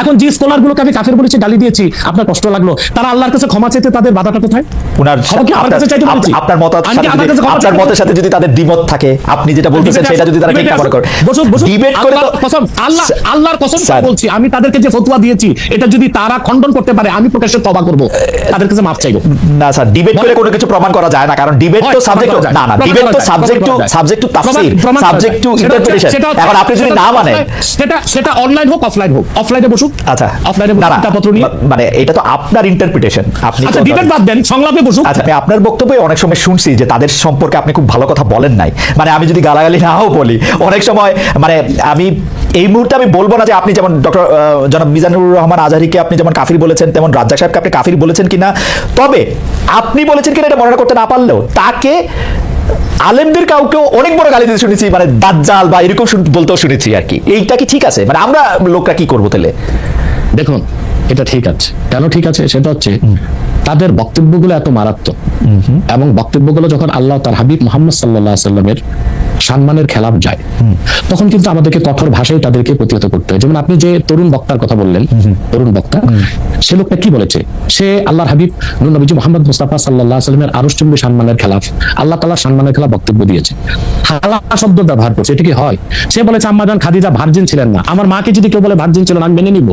এখন যে স্কলারগুলোকে আমি কাফের বলেছি, গালি দিয়েছি, আপনার কষ্ট লাগলো, তারা আল্লাহর কাছে ক্ষমা চাইতে তাদের বাধাটা কোথায়? আপনার মতের সাথে যদি তাদের দ্বিমত থাকে, আপনি যেটা বলতেছেন সেটা যদি তারা ঠিক না করে ডিবেট করে, আল্লাহর কসম বলছি, আমি তাদেরকে যে ফতোয়া দিয়েছি এটা যদি তারা খণ্ডন করতে পারে, আমি প্রকাশ্যে তওবা করব, তাদের কাছে মাফ চাইবো। না স্যার, ডিবেট করে কোনো কিছু প্রমাণ করা যায় না, কারণ ডিবেট তো সাবজেক্ট না, ডিবেট তো subject to Tafsir, subject to interpretation. এখন আপনি যদি না মানেন, সেটা অনলাইন হোক অফলাইন হোক, অফলাইনে বসুক, আচ্ছা অফলাইনে কিতাবপত্র নিয়ে, মানে এটা তো আপনার ইন্টারপ্রিটেশন, আপনি আচ্ছা ডিবেট বাদ দেন, সংলাপে বসুক। আচ্ছা, আমি আপনার বক্তব্যে অনেক সময় শুনছি যে তাদের সম্পর্কে আপনি খুব ভালো কথা বলেন নাই, মানে আমি যদি গালাগালি নাও বলি অনেক সময়, মানে আমি এই মুহূর্তে আমি বলবো না যে আপনি যেমন ডক্টর জনাব মিজানুর রহমান আজহারীকে আপনি যেমন কাফির বলেছেন, তেমন রাজ্জাক সাহেবকে আপনি কাফির বলেছেন কিনা, তবে আপনি বলেছেন কিনা এটা মনে করতে না পারলেও তাকে আলেমদের কাউকেও অনেক বড় গালি দিতে শুনেছি, মানে দাজ্জাল বা এরকম বলতেও শুনেছি আর কি। এইটা কি ঠিক আছে? মানে আমরা লোকরা কি করবো তাহলে? দেখুন, এটা ঠিক আছে, কেন ঠিক আছে সেটা হচ্ছে তাদের বক্তব্যগুলো এত মারাত্মক, এবং বক্তব্যগুলো যখন আল্লাহ তার হাবিব মুহাম্মদ সাল্লাল্লাহু আলাইহি সাল্লামের সম্মানের খেলাফ যায়, তখন কিন্তু আমাদেরকে কঠোর ভাষায় তাদেরকে প্রতিহত করতে হয়। যেমন আপনি যে তরুণ বক্তার কথা বললেন, তরুণ বক্তা, সে লোকটা কি বলেছে? সে আল্লাহর হাবিব নূর নবীজি মুহাম্মদ মুস্তাফা সাল্লাল্লাহু আলাইহি সাল্লামের আরশচুম্বী সম্মানের খেলাফ, আল্লাহ তাআলার সম্মানের খেলাফ বক্তব্য দিয়েছে, হালাল শব্দ ব্যবহার করছে। এটা কি হয়? সে বলেছে আম্মা জান খাদিজা ভার্জিন ছিলেন না, আমার মাকে যদি কেউ বলে ভার্জিন ছিল না আমি মেনে নিব।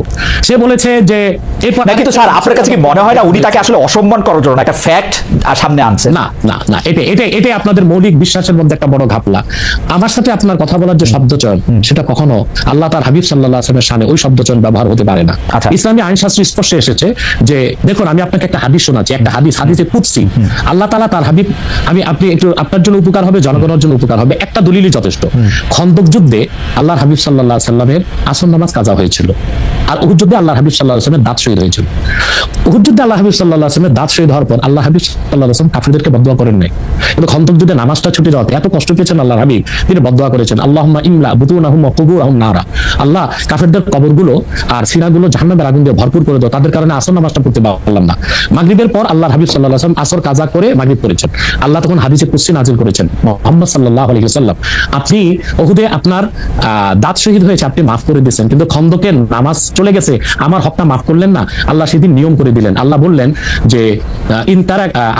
সে বলেছে যে এরপর, কিন্তু স্যার আপনার কাছে কি মনে হয় না উনি তাকে আসলে অসম্মান করার জন্য একটা ফ্যাক্ট সামনে আনছে? না না না, এটা আপনাদের মৌলিক বিশ্বাসের মধ্যে একটা বড় ঘাপলা। আমার সাথে আপনার কথা বলার যে শব্দচয়ন, সেটা কখনো আল্লাহ তার হাবিব সাল্লাল্লাহু আলাইহি ওয়াসাল্লামের শানে ওই শব্দচয়ন ব্যবহার হতে পারে না। ইসলামী আইনশাস্ত্র স্পষ্ট এসেছে যে দেখুন, আমি আপনাকে একটা হাদিস শোনাচ্ছি, একটা হাদিসে কুদসি, আল্লাহ তাআলা তার হাবিব, আপনি একটু আপনার জন্য উপকার হবে, জনগণের জন্য উপকার হবে, একটা দলিলই যথেষ্ট। খন্দক যুদ্ধে আল্লাহর হাবিব সাল্লাল্লাহু আলাইহি ওয়াসাল্লামের আসর নামাজ কাজা হয়েছিল, আর উহুদ যুদ্ধে আল্লাহর হাবিব সাল্লাল্লাহু আলাইহি ওয়াসাল্লামের দাঁত শহীদ হয়েছিল। উহুদ যুদ্ধে আল্লাহ হাবিব সাল্লাল্লাহু আলাইহি ওয়াসাল্লামের দাঁত শহীদ হওয়ার পর আল্লাহ হাবিব সাল্লাল্লাহু আলাইহি ওয়াসাল্লাম কাফিরদেরকে বদদুয়া করেন নাই, কিন্তু খন্দক যুদ্ধে নামাজটা ছুটে যাওয়াতে এত কষ্ট পেয়েছেন আল্লাহর হাবিব, তিনি বদদুয়া করেছেন আল্লাহুম্মা ইমলা বুতুনাহুম ওয়া কুবুরহুম নারা, আল্লাহ কাফিরদের কবরগুলো আর সিনাগুলো জাহান্নামের আগুন দিয়ে ভরপুর করে দাও, তাদের কারণে আসর নামাজটা পড়তে পারলাম না। মাগরিবের পর আল্লাহর হাবিব সাল্লাল্লাহু আলাইহি ওয়াসাল্লাম আসর কাজা করে মাগরিব পড়েছেন। আল্লাহ তখন হাদিসে কুদসি নাজিল করেছেন, মুহাম্মদ সাল্লাল্লাহু আলাইহি ওয়াসাল্লাম, আপনি উহুদে আপনার দাঁত শহীদ হয়েছে, আপনি মাফ করে দিয়েছেন, কিন্তু খন্দকের নামাজ চলে গেছে, আমার হকটা মাফ করলেন না। আল্লাহ সেদিন নিয়ম করে দিলেন, আল্লাহ বললেন যে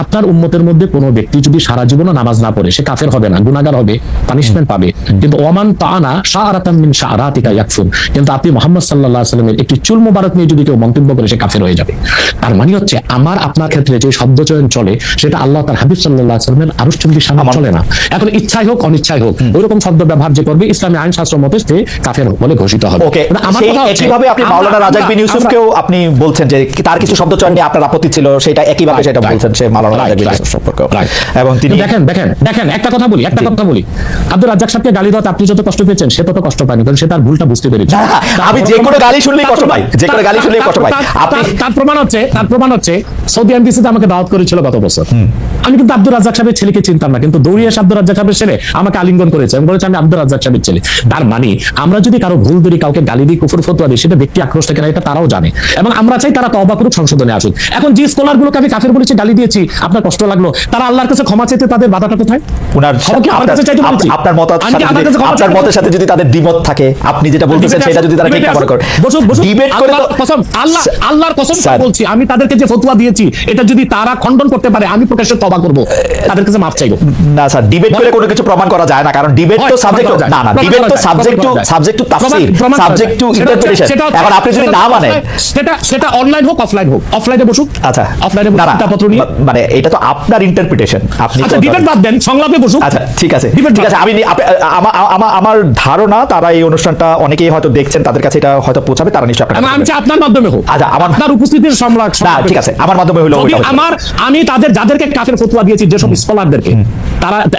আপনার উম্মতের মধ্যে কোনো ব্যক্তি যদি সারা জীবনও নামাজ না পড়ে, সে কাফের হবে না, গুনাহগার হবে, পানিশমেন্ট পাবে, কিন্তু ওয়ামান তাআনা শাআরাতাম মিন শাআরাতিকা ইয়াকফুর, কিন্তু আপনি মুহাম্মদ সাল্লাল্লাহু আলাইহি ওয়াসাল্লামের একটি চুল মোবারক নিয়ে যদি কেউ মন্তব্য করে, সে কাফের হয়ে যাবে। তার মানে হচ্ছে আমার আপনার ক্ষেত্রে যে শব্দচয়ন চলে, সেটা আল্লাহ তার হাবিব সাল্লাল্লাহু আলাইহি ওয়াসাল্লামের আরশচুম্বী সম্মান চলে না। এখন ইচ্ছাই হোক অনিচ্ছাই হোক ওইরকম শব্দ ব্যবহার যে করবে, ইসলামী আইন শাস্ত্র মতে সে কাফের বলে ঘোষিত হবে। ওকে, আমার কথা হচ্ছে একইভাবে আপনি মাওলানা রাজাক বিন ইউসুফকেও আপনি বলছেন যে তার কিছু শব্দচয়ন নিয়ে আপনার আপত্তি ছিল, সেটা একইভাবে সেটা বলছেন সে মাওলানা রাজাক বিন ইউসুফ সম্পর্কে। এবং তিনি দেখেন একটা কথা বলি, আব্দুর রাজ্জাক সাহেবকে গালি দাও, আপনি যত কষ্ট পেয়েছেন সে তত কষ্ট পায়নি, কারণ সে তার ভুলটা বুঝতে পেরেছে। আমি যে কোনো গালি শুনলেই কষ্ট পাই, যে কোনো গালি শুনলেই কষ্ট পাই। আপনি তার প্রমাণ হচ্ছে সৌদি এমবিসিতে আমাকে দাওয়াত করেছিল গত বছর, আমি কিন্তু আব্দুর রাজ্জাক সাহেবের ছেলেকে চিনতাম না, কিন্তু দৌড়িয়ে এসে আব্দুর রাজ্জাক সাহেবের ছেলে আমাকে আলিঙ্গন করেছে এবং বলেছে আমি আব্দুর রাজ্জাক সাহেবের ছেলে। তার মানে আমরা যদি কারো ভুল ধরি, কাউকে গালি দিই, কুফর ফতোয়া দিই, সেটা ব্যক্তি আক্রোশ থেকে না, এটা তারাও জানে, এবং আমরা চাই তারা তওবা করুক, সংশোধনে আসুক। এখন যে স্কলারগুলোকে আমি কাফের বলেছি, গালি দিয়েছি, আপনার কষ্ট লাগলো, তারা আল্লাহর কাছে ক্ষমা চাইতে তাদের বাধাটা কোথায়? আপনার মতের সাথে যদি তাদের দ্বিমত থাকে, আপনি যেটা বলতেছেন সেটা যদি তারা ঠিক না করে ডিবেট করে, আল্লাহর কসম বলছি, আমি তাদেরকে যে ফতোয়া দিয়েছি এটা যদি তারা খণ্ডন করতে পারে, আমি প্রকাশ্যে তওবা করব, তাদের কাছে মাফ চাইবো। না স্যার, ডিবেট করে কোনো কিছু প্রমাণ করা যায় না, কারণ ডিবেট তো সাবজেক্ট না, ডিবেট তো subject to Tafsir, subject to interpretation. এখন আপনি যদি না মানেন, সেটা অনলাইন হোক অফলাইন হোক, অফলাইনে বসুক, আচ্ছা অফলাইনে কিতাবপত্র নিয়ে, মানে এটা তো আপনার ইন্টারপ্রিটেশন, আপনি আচ্ছা ডিবেট বাদ দেন, সংলাপে বসুক। আচ্ছা ঠিক আছে, আমি আমার ধারণা তারা এই অনুষ্ঠানটা অনেকেই হয়তো দেখছেন, তাদের কাছে এটা হয়তো পৌঁছাবে, তারা নিশ্চয়ই আপনার মাধ্যমে হোক। আচ্ছা, আপনার উপস্থিতির সংলাপ, ঠিক আছে, আমার মাধ্যমে হলো। আমি তাদের যাদেরকে কাফের ফতোয়া দিয়েছি, যেসব স্কলারদেরকে,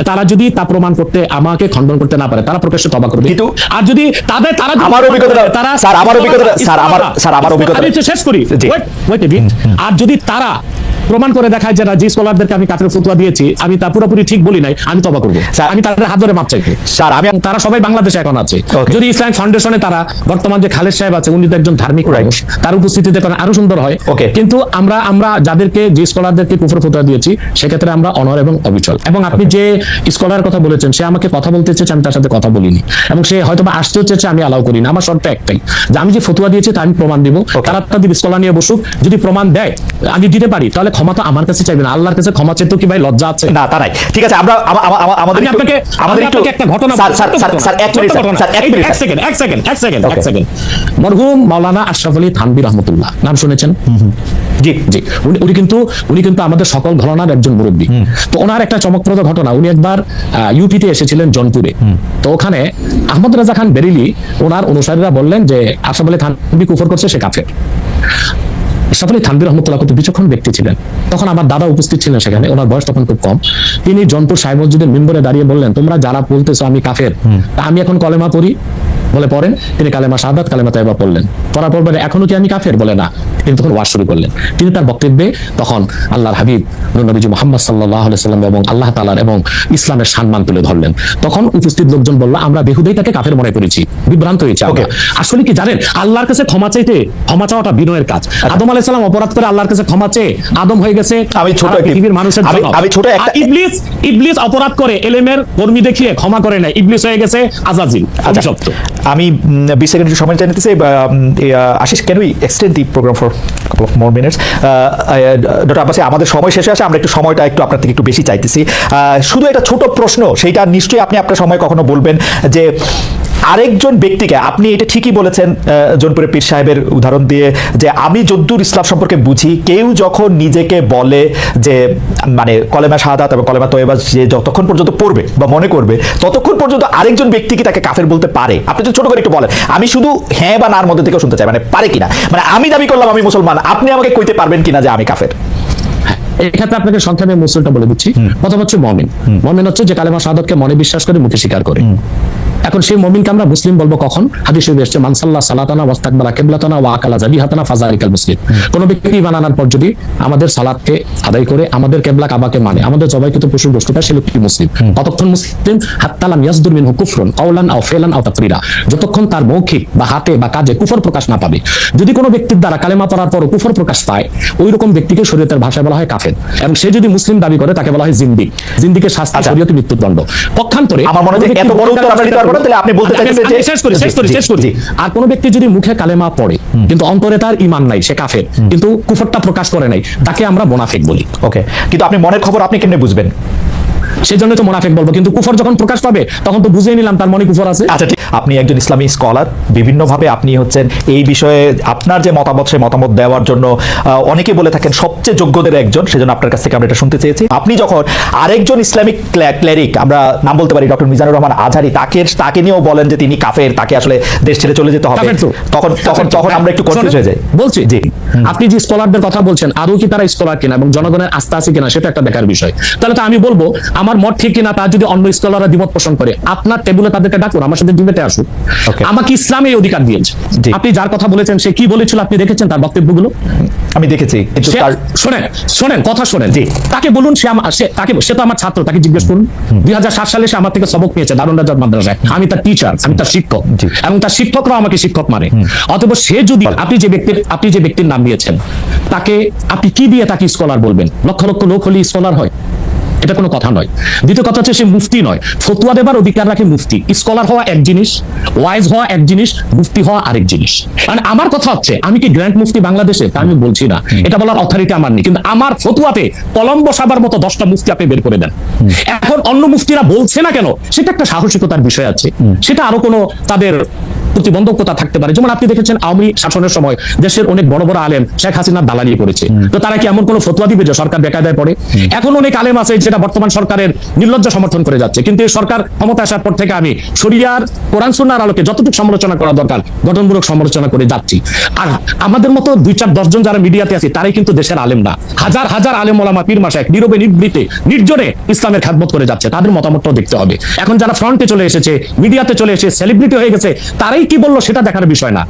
তারা যদি তা প্রমাণ করতে, আমাকে খণ্ডন করতে না পারে, তারা প্রকাশ্যে তওবা করবে। আর যদি তারা আমার অভিজ্ঞতা শেষ করি। আর যদি তারা প্রমাণ করে দেখায় যারা যে স্কলারদেরকে আমি কাফের ফতোয়া দিয়েছি আমি তা পুরোপুরি ঠিক বলি নাই, আমি তবা করবো, আমি তাদের হাত ধরে মাপ চাইবো। স্যার আমি তারা সবাই বাংলাদেশে এখন আছে। Okay. যদি ইসলামিক ফাউন্ডেশনে তারা বর্তমান যে খালেদ সাহেব আছে উনি তো একজন ধার্মিক মানুষ, তার উপস্থিতিতে তারা আরো সুন্দর হয়। Okay. কিন্তু আমরা যাদেরকে যে স্কলারদেরকে কুফর ফতোয়া দিয়েছি সেক্ষেত্রে আমরা অনর এবং অবিচল। এবং আপনি যে স্কলার কথা বলেছেন সে আমাকে কথা বলতে চেয়েছে, আমি তার সাথে কথা বলিনি, এবং সে হয়তো বা আসতেও চেয়েছে, আমি অ্যালাউ করিনি। আমার শর্ত একটাই যে আমি যে ফতোয়া দিয়েছি তা আমি প্রমাণ দিব, তারা তাদের স্কলার নিয়ে বসুক, যদি প্রমাণ দেয় আমি দিতে পারি তাহলে ক্ষমা তো আমার কাছে চাইবে না, আল্লাহর কাছে ক্ষমা চেয়ে তো কি ভাই লজ্জা আছে? না তা নাই, ঠিক আছে। আমরা আমাদের আমি আপনাকে একটা ঘটনা স্যার এক মিনিট স্যার এক সেকেন্ড মরহুম মাওলানা আশরাফ আলী থানভী রহমতুল্লাহ নাম শুনেছেন? জি জি, উনি কিন্তু আমাদের সকল ঘরানার একজন মুরব্বী। তো ওনার একটা চমকপ্রদ ঘটনা, উনি একবার ইউপিতে এসেছিলেন জনপুরে। তো ওখানে আহমদ রাজা খান বেরিলি ওনার অনুসারীরা বললেন যে আশরাফ আলী থানভী কুফর করছে, সে কাফের। আশরাফ আলী থানভী রহমতুল্লাহ কত বিচক্ষণ ব্যক্তি ছিলেন। তখন আমার দাদা উপস্থিত ছিলেন সেখানে, ওনার বয়স তখন খুব কম। তিনি জনপুর সাহেব মসজিদের মিম্বরে দাঁড়িয়ে বললেন, তোমরা যারা বলতেছো আমি কাফের, তা আমি এখন কলেমা পড়ি। বলে পড়েন। তিনি কালেমা শাহাদাত কালেমা তাইবা পড়লেন। পড়ার পর বলে এখনো কি আমি কাফের? বলে না। তিনি তখন ওয়াজ শুরু করলেন। তিনি তার বক্তব্যে তখন আল্লাহর হাবিব নবীজি মুহাম্মদ সাল্লাল্লাহু আলাইহি সাল্লাম এবং আল্লাহ তাআলার এবং ইসলামের সম্মান তুলে ধরলেন। তখন উপস্থিত লোকজন বলল, আমরা বেহুদাই তাকে কাফের মনে করেছি, বিভ্রান্ত হয়েছে। আসলে কি জানেন, আল্লাহর কাছে ক্ষমা চাইতে, ক্ষমা চাওয়াটা বিনয়ের কাজ। আদম আলাইহিস সালাম অপরাধ করে আল্লাহর কাছে ক্ষমা চেয়ে আদম হয়ে গেছে পৃথিবীর মানুষের জন্য। ইবলিস অপরাধ করে এলেমের কর্মী দেখিয়ে ক্ষমা করে নাই, ইবলিস হয়ে গেছে আজাজিল। আমি 20 সেকেন্ড সময় চাই নিতেছি। Ashis, can we extend the program for couple of more minutes? Doctor Abbasi, আমাদের সময় শেষে আসে, আমরা একটু সময়টা আপনার থেকে একটু বেশি চাইতেছি। শুধু একটা ছোট প্রশ্ন, সেইটা নিশ্চয়ই আপনি আপনার সময় কখনো বলবেন, যে আরেকজন ব্যক্তিকে, আপনি এটা ঠিকই বলেছেন জোনপুরে পীর সাহেবের উদাহরণ দিয়ে, যে আমি যদ্দূর ইসলাম সম্পর্কে বুঝি, কেউ যখন নিজেকে বলে যে মানে কলেমা শাহাদাত এবং কলেমা তয়বা যে যতক্ষণ পর্যন্ত পড়বে বা মনে করবে ততক্ষণ পর্যন্ত আরেকজন ব্যক্তি কি তাকে কাফের বলতে পারে? আপনি তো ছোট করে একটু বলেন, আমি শুধু হ্যাঁ বা নার মধ্যে থেকেও শুনতে চাই, মানে পারে কিনা। মানে আমি দাবি করলাম আমি মুসলমান, আপনি আমাকে কইতে পারবেন কিনা যে আমি কাফের? এক্ষেত্রে আপনাকে সংক্ষেপে মুসলিমটা বলে দিচ্ছি। প্রথম হচ্ছে মুমিন। মুমিন হচ্ছে যে কালেমা শাহাদাতকে মনে বিশ্বাস করে মুখে স্বীকার করে। এখন সেই মুমিনকে আমরা মুসলিম বলবো কখন? হাদিসে শরীফে এসেছে, মান সাল্লা সালাতানা ওয়াস্তাকবারা কিবলাতানা ওয়া আকালা যাবিহাতানা ফাযালিকাল মুসলিম। কোন ব্যক্তি ঈমান আনার পর যদি আমাদের সালাতকে আদায় করে, আমাদের কিবলা কাবাকে মানে, আমাদের জবাইকৃত পশুর গোশতটা, সে লোকটি মুসলিম। কতক্ষণ মুসলিম? হাত্তা লাম ইয়াসদুর মিনহু কুফরুন কাওলান আও ফিলান আও তাকরিরা, যতক্ষণ তার মৌখিক বা হাতে বা কাজে কুফর প্রকাশ না পাবে। যদি কোনো ব্যক্তির দ্বারা কালেমা পড়ার পর কুফর প্রকাশ পায়, ওই রকম ব্যক্তিকে শরীয়তের ভাষায় বলা হয় কাফের। এবং সে যদি মুসলিম দাবি করে তাকে বলা হয় জিন্দিক। জিন্দিকের শাস্তি শরীয়তে মৃত্যুদণ্ড। পক্ষান্তরে আমার মনে হয় এত বড় উত্তর আপনি দিতে পারবেন, তাহলে আপনি বলতে চাইছেন যে শেষ করি। আর কোন ব্যক্তি যদি মুখে কালেমা পড়ে কিন্তু অন্তরে তার ঈমান নাই, সে কাফের, কিন্তু কুফরটা প্রকাশ করে নাই, তাকে আমরা মুনাফিক বলি। ওকে, কিন্তু আপনি মনের খবর আপনি কেমনে বুঝবেন? সেজন্য তো মুনাফিক বলবো, কিন্তু কুফর যখন প্রকাশ পাবে তখন তো বুঝিয়ে নিলাম তার মনে কুফর আছে। আচ্ছা, আপনি একজন ইসলামী স্কলার, বিভিন্নভাবে আপনি হচ্ছেন এই বিষয়ে আপনার যে মতামত, সেই মতামত দেওয়ার জন্য অনেকে বলে থাকেন সবচেয়ে যোগ্যদের একজন। সেজন্য আপনার কাছ থেকে আমরা এটা শুনতে চেয়েছি। আপনি যখন আরেকজন ইসলামিক ক্লেরিক, আমরা নাম বলতে পারি ডক্টর মিজানুর রহমান আজহারি, তাকে নিয়েও বলেন যে তিনি কাফের, তাকে আসলে দেশ ছেড়ে চলে যেতে হবে, তখন আমরা একটু কনফিউজ হয়ে যাই। বলছি জি, আপনি যে স্কলারদের কথা বলছেন আদৌ কি তারা স্কলার কিনা এবং জনগণের আস্থা আছে কিনা সেটা একটা দেখার বিষয়। তাহলে তো আমি বলবো আমার মত ঠিক কিনা তা যদি অন্য স্কলাররা দ্বিমত পোষণ করে, আপনার টেবিলে তাদেরকে ডাকুন, আমার সাথে ডিবেটে আসুন। আমাকে ইসলাম এই অধিকার দিয়েছে। আপনি যার কথা বলেছেন সে কি বলেছিল আপনি দেখেছেন তার বক্তব্যগুলো? আমি দেখেছি। শোনেন কথা শোনেন। জি, তাকে বলুন, সে তো আমার ছাত্র, তাকে জিজ্ঞেস করুন। 2007 সালে সে আমার থেকে সবক নিয়েছে দারুন রাজাত মাদ্রাসায়। আমি তার টিচার, আমি তার শিক্ষক, এবং তার শিক্ষকরা আমাকে শিক্ষক মানে। অতএব সে যদি, আপনি যে ব্যক্তির নাম দিয়েছেন তাকে আপনি কি দিয়ে তাকে স্কলার বলবেন? লক্ষ লক্ষ লোক হলে স্কলার হয়? এটা কোনো কথা নয়। দ্বিতীয় কথা হচ্ছে সে মুফতি নয়। ফতোয়া দেবার অধিকার রাখে মুফতি। স্কলার হওয়া এক জিনিস, ওয়াইজ হওয়া এক জিনিস, মুফতি হওয়া আরেক জিনিস। মানে আমার কথা হচ্ছে, আমি কি গ্র্যান্ড মুফতি বাংলাদেশে? তা আমি বলছি না, এটা বলার অথরিটি আমার নেই। কিন্তু আমার ফতোয়াতে কলম বসাবার মতো 10টা মুফতি আপনি বের করে দেন। এখন অন্য মুফতিরা বলছে না কেন, সেটা একটা সাহসিকতার বিষয় আছে। সেটা আরো কোনো তাদের প্রতিবন্ধকতা থাকতে পারে। যেমন আপনি দেখেছেন আওয়ামী শাসনের সময় দেশের অনেক বড় বড় আলেম শেখ হাসিনার দালালি করেছে, তো তারা কি এমন কোনো ফতোয়া দিবে যে সরকার বেকায়দায় পড়ে? এখন অনেক আলেম আছে যেটা বর্তমান সরকারের নির্লজ্জ সমর্থন করে যাচ্ছে, কিন্তু এই সরকার ক্ষমতা আসার পর থেকে আমি শরিয়ার কোরআন সুন্নাহর আলোকে যতটুকু সমালোচনা করা দরকার গঠনমূলক সমালোচনা করে যাচ্ছি। আর আমাদের মতো 2-4-10 জন যারা মিডিয়াতে আছে তারাই কিন্তু দেশের আলেম না। হাজার হাজার আলেম ওলামা পীর মাশায়েখ নীরবে নিভৃতে নির্জনে ইসলামের খেদমত করে যাচ্ছে, তাদের মতামতটাও দেখতে হবে। এখন যারা ফ্রন্টে চলে এসেছে, মিডিয়াতে চলে এসে সেলিব্রিটি হয়ে গেছে, তারাই কি বললো সেটা দেখার বিষয় না।